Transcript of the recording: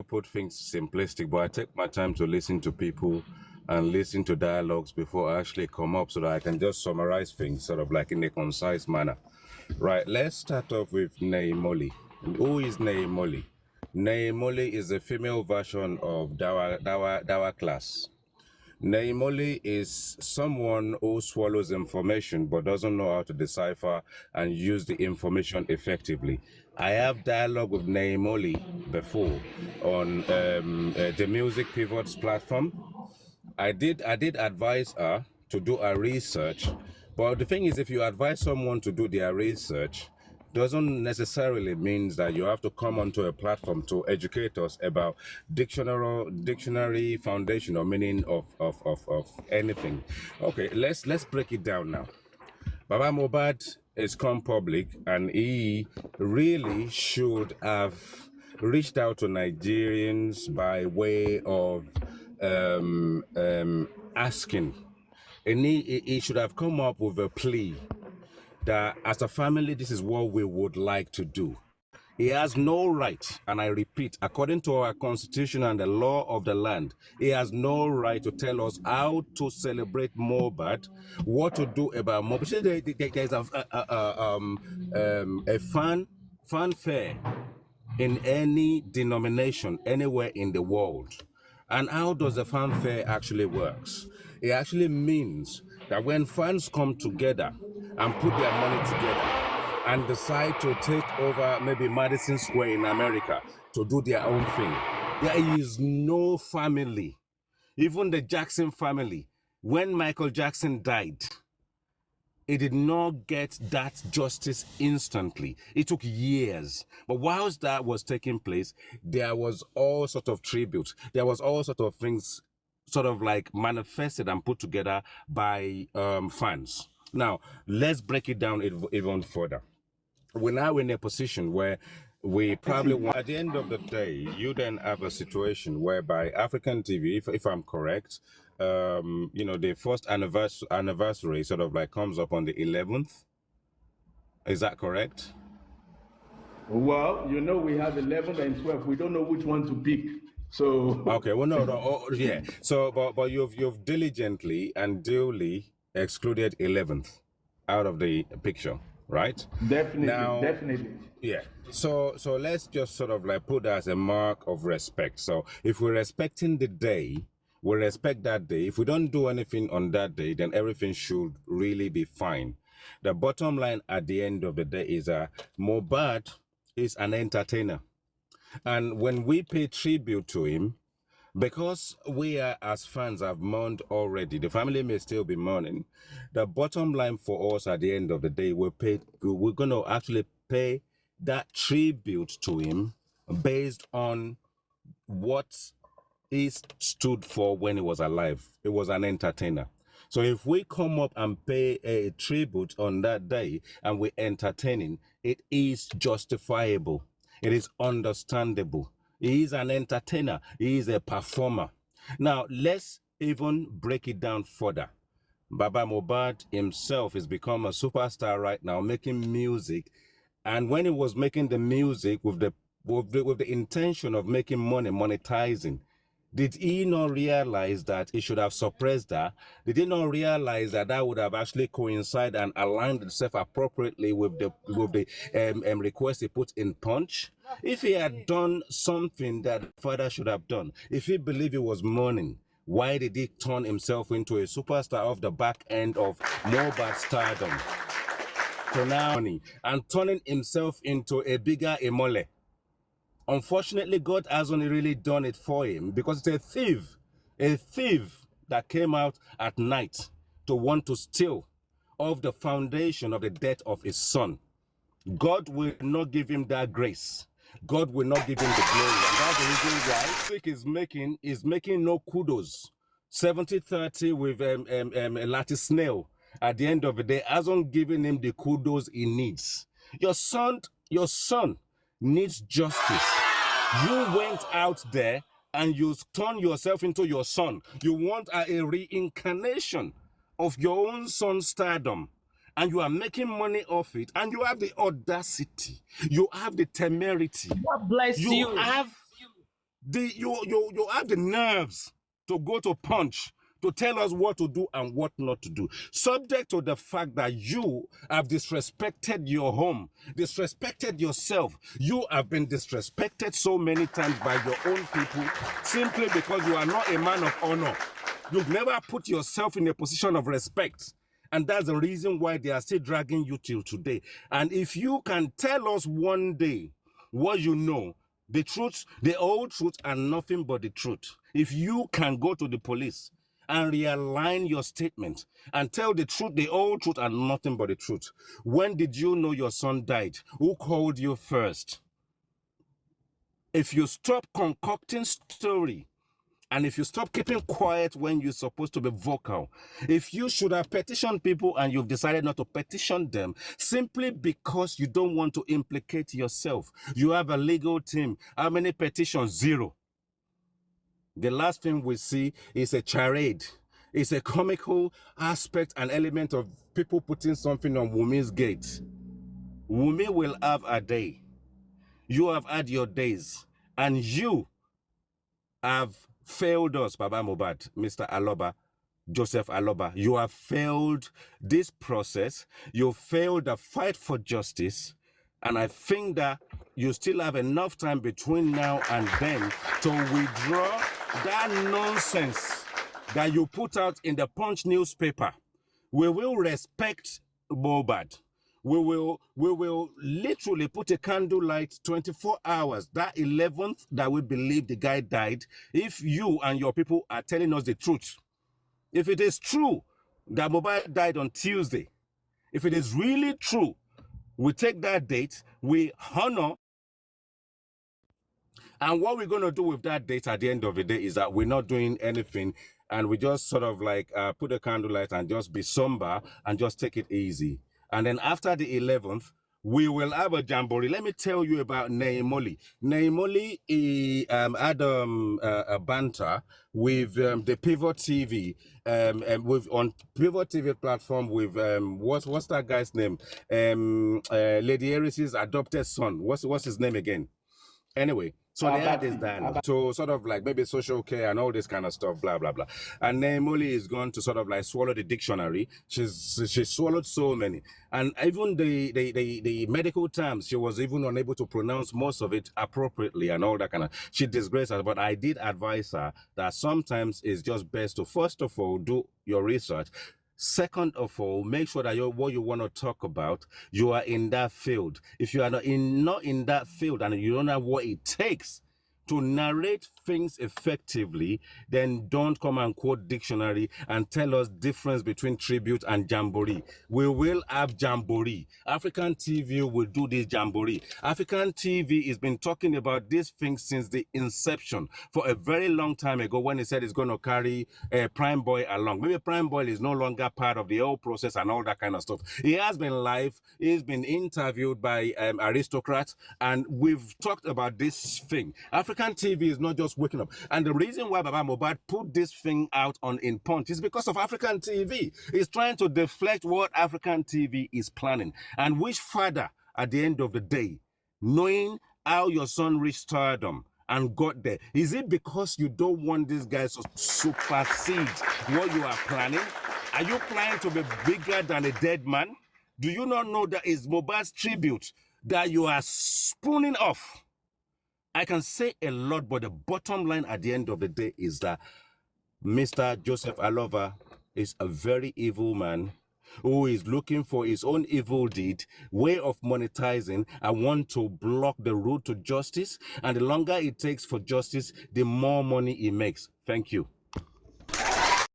put things simplistic, but I take my time to listen to people and listen to dialogues before I actually come up so that I can just summarize things sort of like in a concise manner. Right, let's start off with Neimoli. Who is Neimoli? Neimoli is a female version of Dawa class. Naimoli is someone who swallows information but doesn't know how to decipher and use the information effectively. I have dialogue with Naimoli before on the Music Pivots platform. I did advise her to do a research, but the thing is, if you advise someone to do their research, doesn't necessarily means that you have to come onto a platform to educate us about dictionary foundation or meaning of anything. Okay, let's break it down now. Baba Mohbad is come public and he really should have reached out to Nigerians by way of asking. And he should have come up with a plea that as a family, this is what we would like to do. He has no right, and I repeat, according to our constitution and the law of the land, he has no right to tell us how to celebrate Mohbad, what to do about Mohbad. See, there's a fanfare in any denomination anywhere in the world. And how does the fanfare actually works? It actually means that when fans come together and put their money together and decide to take over maybe Madison Square in America to do their own thing, there is no family, even the Jackson family, when Michael Jackson died, it did not get that justice instantly. It took years. But whilst that was taking place, there was all sort of tributes. There was all sort of things sort of like manifested and put together by fans. Now, let's break it down even further. We're now in a position where we probably want, at the end of the day, you then have a situation whereby African TV, if I'm correct, the first anniversary sort of like comes up on the 11th. Is that correct? Well, we have 11 and 12. We don't know which one to pick. So Okay, well, no, yeah. So, but you've diligently and duly excluded 11th out of the picture, right? definitely. Yeah. So let's just sort of like put that as a mark of respect. So if we're respecting the day, we respect that day. If we don't do anything on that day, then everything should really be fine. The bottom line at the end of the day is Mohbad is an entertainer. And when we pay tribute to him, because we are as fans have mourned already, the family may still be mourning. The bottom line for us at the end of the day, we're going to actually pay that tribute to him based on what he stood for when he was alive. He was an entertainer. So if we come up and pay a tribute on that day and we're entertaining, it is justifiable. It is understandable. He is an entertainer. He is a performer. Now, let's even break it down further. Baba Mohbad himself has become a superstar right now, making music. And when he was making the music with the intention of making money, monetizing, did he not realize that he should have suppressed that? Did he not realize that that would have actually coincided and aligned itself appropriately with the request he put in Punch? If he had done something that father should have done, if he believed he was mourning, why did he turn himself into a superstar off the back end of Mohbad stardom? So now, and turning himself into a bigger Emole. Unfortunately, God hasn't really done it for him because it's a thief that came out at night to want to steal off the foundation of the death of his son. God will not give him that grace. God will not give him the glory. And that's the reason why Isaac is making no kudos. 70-30 with Lati Snail at the end of the day hasn't given him the kudos he needs. Your son needs justice. You went out there and you turned yourself into your son. You want a reincarnation of your own son's stardom. And you are making money off it. And you have the audacity. You have the temerity. God bless you. You have the nerves to go to punch, to tell us what to do and what not to do, subject to the fact that you have disrespected your home, disrespected yourself. You have been disrespected so many times by your own people simply because you are not a man of honor. You've never put yourself in a position of respect. And that's the reason why they are still dragging you till today. And if you can tell us one day what you know, the truth, the whole truth, and nothing but the truth. If you can go to the police and realign your statement and tell the truth, the whole truth, and nothing but the truth. When did you know your son died? Who called you first? If you stop concocting story, and if you stop keeping quiet when you're supposed to be vocal, if you should have petitioned people and you've decided not to petition them simply because you don't want to implicate yourself, you have a legal team. How many petitions? 0. The last thing we see is a charade. It's a comical aspect and element of people putting something on Wumi's gate. Wumi will have a day. You have had your days. And you have failed us, Baba Mohbad, Mr. Aloba, Joseph Aloba. You have failed this process. You failed the fight for justice. And I think that you still have enough time between now and then to withdraw that nonsense that you put out in the Punch newspaper. We will respect Mohbad. We will literally put a candlelight 24 hours, that 11th that we believe the guy died, if you and your people are telling us the truth. If it is true that Mohbad died on Tuesday, if it is really true, we take that date, we honor. And what we're going to do with that date at the end of the day is that we're not doing anything and we just sort of like put a candlelight and just be somber and just take it easy. And then after the 11th, we will have a jamboree. Let me tell you about Naimoli. Naimoli had a banter with the Pivot TV, with on Pivot TV platform with what's that guy's name? Lady Eris's adopted son. What's his name again? Anyway, so they had this dialogue. So sort of like maybe social care and all this kind of stuff, blah, blah, blah. And then Molly is going to sort of like swallow the dictionary. She swallowed so many. And even the medical terms, she was even unable to pronounce most of it appropriately and all that kind of, she disgraced her. But I did advise her that sometimes it's just best to, first of all, do your research. Second of all, make sure that what you want to talk about, you are in that field. If you are not in that field and you don't have what it takes to narrate things effectively, then don't come and quote dictionary and tell us difference between tribute and jamboree. We will have jamboree. African TV will do this jamboree. African TV has been talking about this thing since the inception for a very long time ago when he said it's going to carry Prime Boy along. Maybe Prime Boy is no longer part of the whole process and all that kind of stuff. He has been live. He's been interviewed by aristocrats, and we've talked about this thing. African TV is not just waking up. And the reason why Baba Mohbad put this thing out in Punch is because of African TV. He's trying to deflect what African TV is planning. And which father, at the end of the day, knowing how your son reached stardom and got there, is it because you don't want these guys to supersede what you are planning? Are you planning to be bigger than a dead man? Do you not know that it's Mohbad's tribute that you are spooning off? I can say a lot, but the bottom line at the end of the day is that Mr. Joseph Alova is a very evil man who is looking for his own evil deed, way of monetizing, and want to block the road to justice. And the longer it takes for justice, the more money he makes. Thank you.